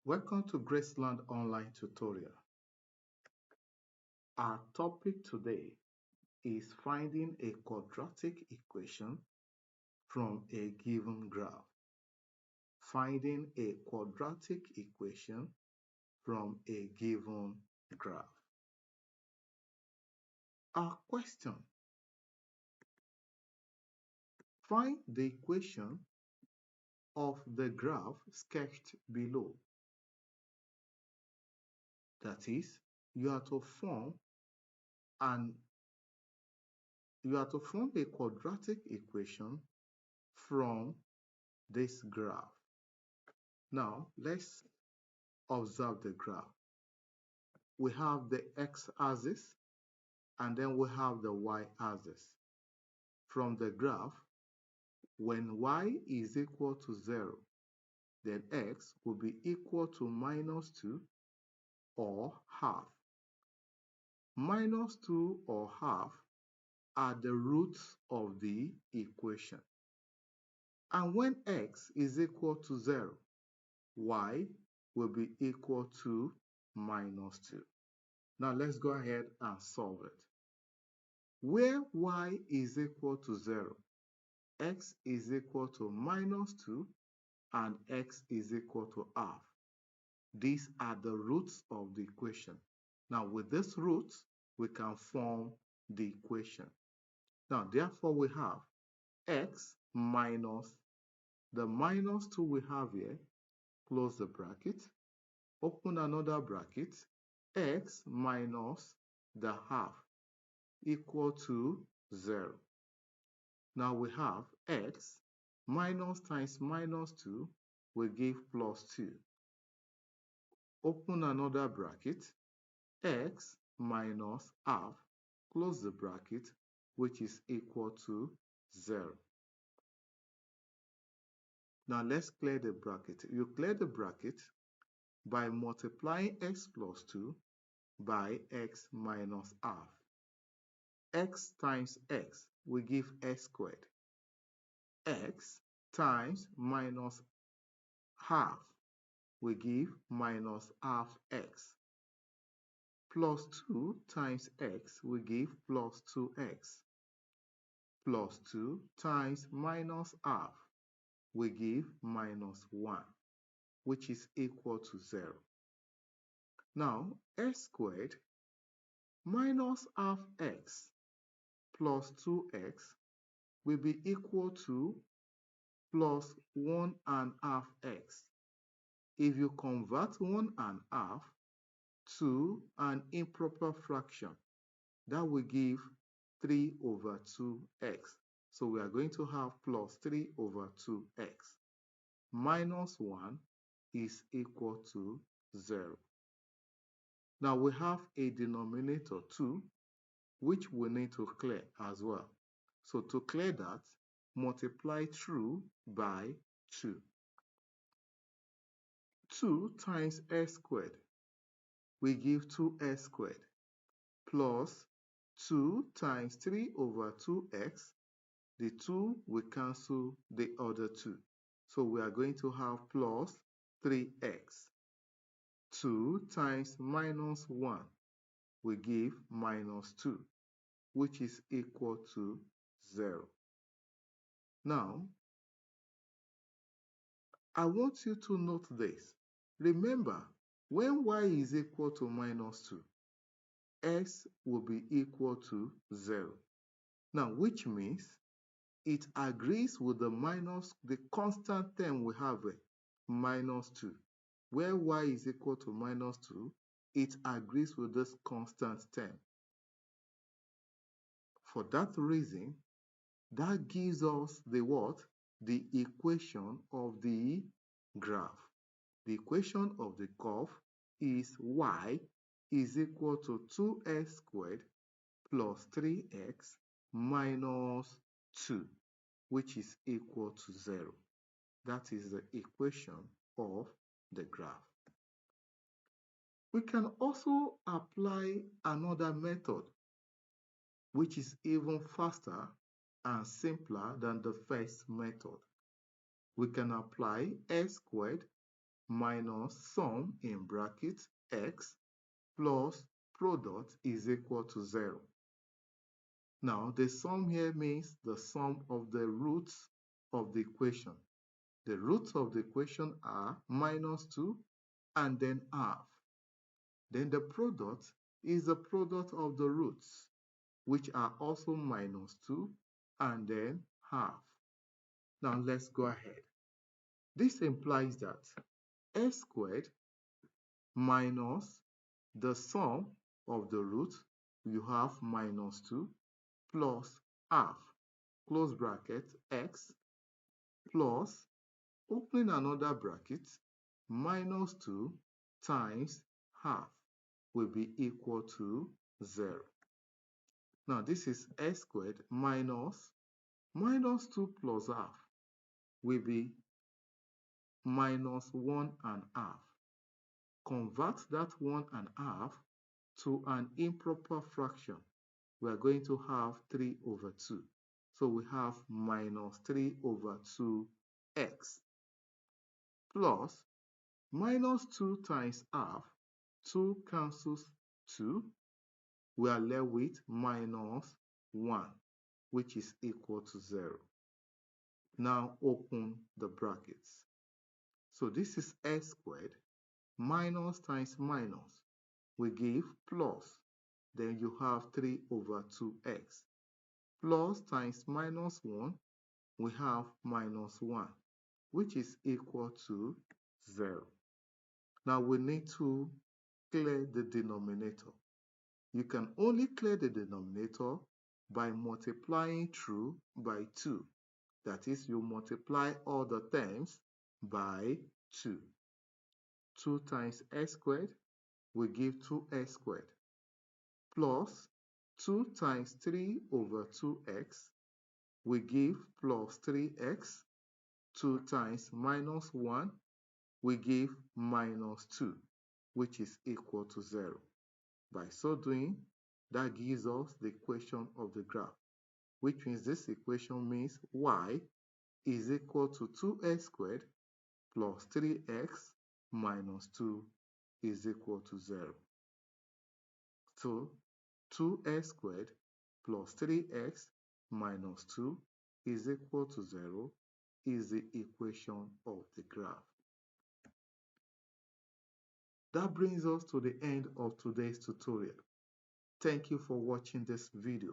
Welcome to Graceland Online Tutorial. Our topic today is finding a quadratic equation from a given graph. Finding a quadratic equation from a given graph. Our question: find the equation of the graph sketched below. That is, you are to form a quadratic equation from this graph. Now, let's observe the graph. We have the x-axis and then we have the y-axis. From the graph, when y is equal to 0, then x will be equal to -2 or half. -2 or half are the roots of the equation. And when x is equal to 0, y will be equal to -2. Now let's go ahead and solve it. Where y is equal to 0, x is equal to -2 and x is equal to half. These are the roots of the equation. Now with these roots, we can form the equation. Now therefore we have x minus the -2 we have here, close the bracket, open another bracket, x minus the half equal to 0. Now we have x minus times -2 will give +2. Open another bracket, x minus half, close the bracket, which is equal to 0. Now let's clear the bracket. You clear the bracket by multiplying x plus 2 by x minus half. X times x will give x squared. X times minus half will give minus half x. Plus 2 times x will give plus 2x. Plus 2 times minus half will give -1, which is equal to 0. Now, x squared minus half x plus 2x will be equal to plus 1½ x. If you convert 1½ to an improper fraction, that will give 3/2x. So we are going to have plus 3/2x. -1 is equal to 0. Now we have a denominator 2, which we need to clear as well. So to clear that, multiply through by 2. 2 times x squared will give 2x squared plus 2 times 3/2x. The 2 will cancel the other 2. So we are going to have plus 3x. 2 times -1 will give -2, which is equal to 0. Now, I want you to note this. Remember, when y is equal to -2, x will be equal to 0. Now, which means it agrees with the constant term we have here, -2. Where y is equal to -2, it agrees with this constant term. For that reason, that gives us the what? The equation of the graph. The equation of the curve is y is equal to 2x squared plus 3x minus 2, which is equal to 0. That is the equation of the graph. We can also apply another method, which is even faster and simpler than the first method. We can apply x squared minus sum in brackets x plus product is equal to 0. Now, the sum here means the sum of the roots of the equation. The roots of the equation are minus 2 and then half. Then the product is the product of the roots, which are also minus 2 and then half. Now, let's go ahead. This implies that x squared minus the sum of the roots, you have minus 2 plus half, close bracket, x plus, opening another bracket, minus 2 times half will be equal to 0. Now, this is x squared minus 2 plus half will be minus 1 and half. Convert that 1 and half to an improper fraction. We are going to have 3 over 2. So we have minus 3 over 2x plus minus 2 times half. 2 cancels 2. We are left with minus 1, which is equal to 0. Now open the brackets. So this is x squared minus times minus. We give plus. Then you have 3 over 2x. Plus times minus 1, we have minus 1, which is equal to 0. Now we need to clear the denominator. You can only clear the denominator by multiplying through by 2. That is, you multiply all the terms by 2. 2 times x squared will give 2x squared plus 2 times 3 over 2x will give plus 3x. 2 times minus 1 will give minus 2, which is equal to 0. By so doing, that gives us the equation of the graph, which means this equation means y is equal to 2x squared plus 3x minus 2 is equal to 0. So 2x squared plus 3x minus 2 is equal to 0 is the equation of the graph. That brings us to the end of today's tutorial. Thank you for watching this video.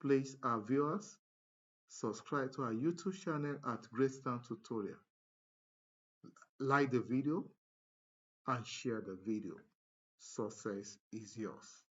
Please, our viewers, subscribe to our YouTube channel at Greatstar Tutorial. Like the video and share the video. Success is yours.